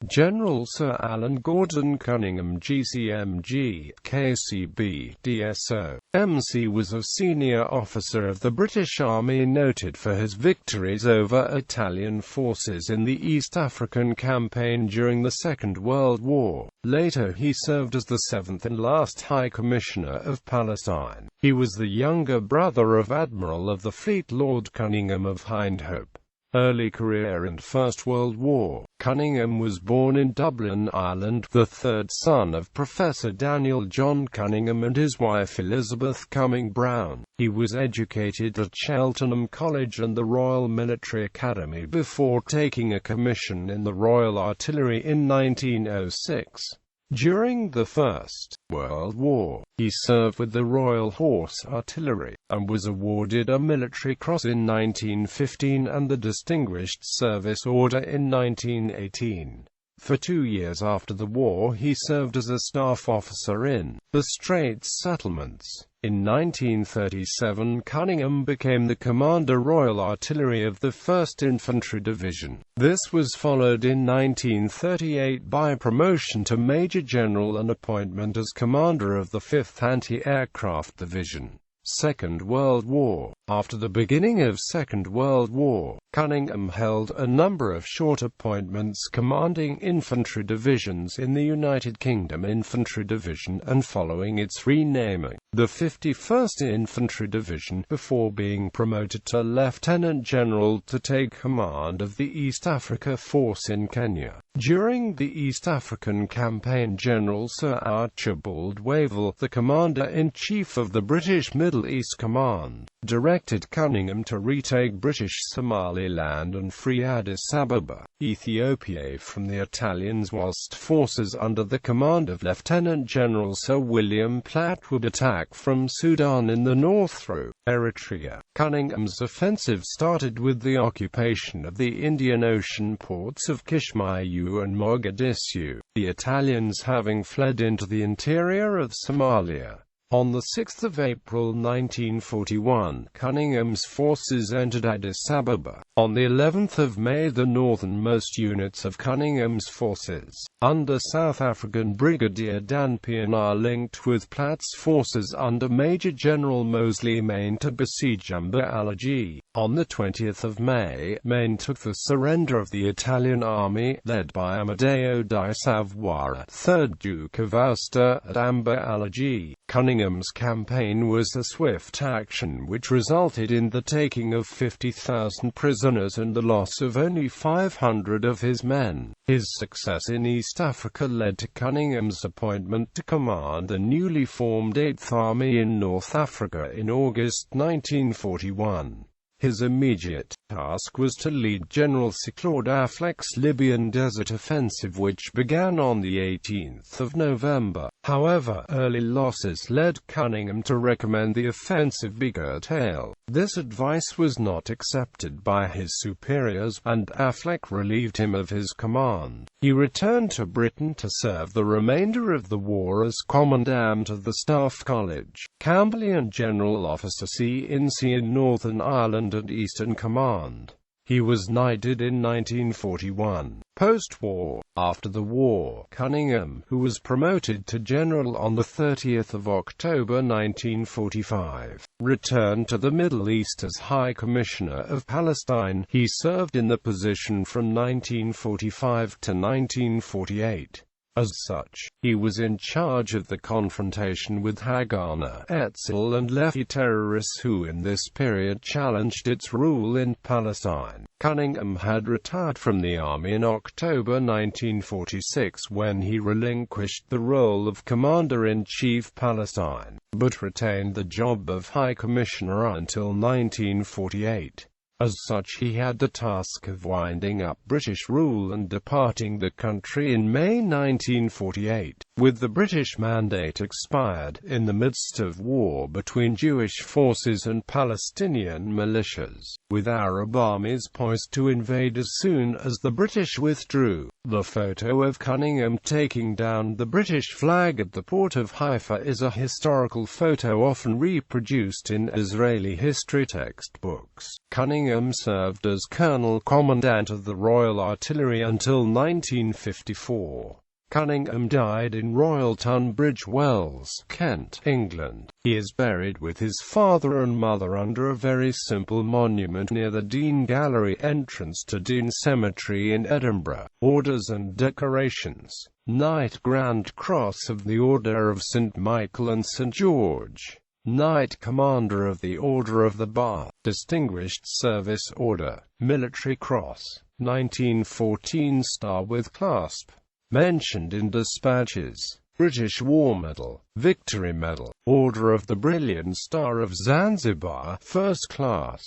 General Sir Alan Gordon Cunningham GCMG, KCB, DSO. MC was a senior officer of the British Army noted for his victories over Italian forces in the East African Campaign during the Second World War. Later he served as the seventh and last High Commissioner of Palestine. He was the younger brother of Admiral of the Fleet Lord Cunningham of Hyndhope. Early career in First World War. Cunningham was born in Dublin, Ireland, the third son of Professor Daniel John Cunningham and his wife Elizabeth Cumming Brown. He was educated at Cheltenham College and the Royal Military Academy before taking a commission in the Royal Artillery in 1906. During the First World War, he served with the Royal Horse Artillery, and was awarded a Military Cross in 1915 and the Distinguished Service Order in 1918. For 2 years after the war he served as a staff officer in the Straits Settlements. In 1937 Cunningham became the Commander Royal Artillery of the 1st Infantry Division. This was followed in 1938 by promotion to Major General and appointment as Commander of the 5th Anti-Aircraft Division. Second World War. After the beginning of Second World War, Cunningham held a number of short appointments commanding infantry divisions in the United Kingdom Infantry Division and following its renaming, the 51st Infantry Division, before being promoted to Lieutenant General to take command of the East Africa Force in Kenya. During the East African Campaign, General Sir Archibald Wavell, the Commander-in-Chief of the British Middle East Command, directed Cunningham to retake British Somaliland and free Addis Ababa, Ethiopia from the Italians, whilst forces under the command of Lieutenant General Sir William Platt would attack from Sudan in the north through Eritrea. Cunningham's offensive started with the occupation of the Indian Ocean ports of Kismayu and Mogadishu, the Italians having fled into the interior of Somalia. On 6 April 1941, Cunningham's forces entered Addis Ababa. On the 11th of May, the northernmost units of Cunningham's forces, under South African Brigadier Dan Pienaar, linked with Platt's forces under Major General Mosley Mayne to besiege Amba Alagi. On the 20th of May, Mayne took the surrender of the Italian army, led by Amadeo di Savwara, 3rd Duke of Aosta, at Amba Alagi. Cunningham's campaign was a swift action which resulted in the taking of 50,000 prisoners and the loss of only 500 of his men. His success in East Africa led to Cunningham's appointment to command the newly formed 8th Army in North Africa in August 1941. His immediate task was to lead General Sir Claude Affleck's Libyan Desert Offensive, which began on the 18th of November. However, early losses led Cunningham to recommend the offensive be curtailed. This advice was not accepted by his superiors, and Affleck relieved him of his command. He returned to Britain to serve the remainder of the war as Commandant of the Staff College, Campbellian General Officer C&C in Northern Ireland and Eastern Command. He was knighted in 1941. Post-war. After the war, Cunningham, who was promoted to general on 30th of October 1945, returned to the Middle East as High Commissioner of Palestine. He served in the position from 1945 to 1948. As such, he was in charge of the confrontation with Haganah, Etzel and Lehi terrorists who in this period challenged its rule in Palestine. Cunningham had retired from the army in October 1946 when he relinquished the role of Commander-in-Chief Palestine, but retained the job of High Commissioner until 1948. As such, he had the task of winding up British rule and departing the country in May 1948, with the British mandate expired, in the midst of war between Jewish forces and Palestinian militias. with Arab armies poised to invade as soon as the British withdrew. The photo of Cunningham taking down the British flag at the port of Haifa is a historical photo often reproduced in Israeli history textbooks. Cunningham served as Colonel Commandant of the Royal Artillery until 1954. Cunningham died in Royal Tunbridge Wells, Kent, England. He is buried with his father and mother under a very simple monument near the Dean Gallery entrance to Dean Cemetery in Edinburgh. Orders and decorations: Knight Grand Cross of the Order of St. Michael and St. George. Knight Commander of the Order of the Bath. Distinguished Service Order, Military Cross, 1914 Star with Clasp. Mentioned in dispatches. British War Medal, Victory Medal, Order of the Brilliant Star of Zanzibar, First Class.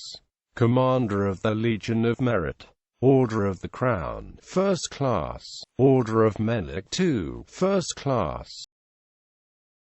Commander of the Legion of Merit. Order of the Crown, First Class. Order of Melik II, First Class.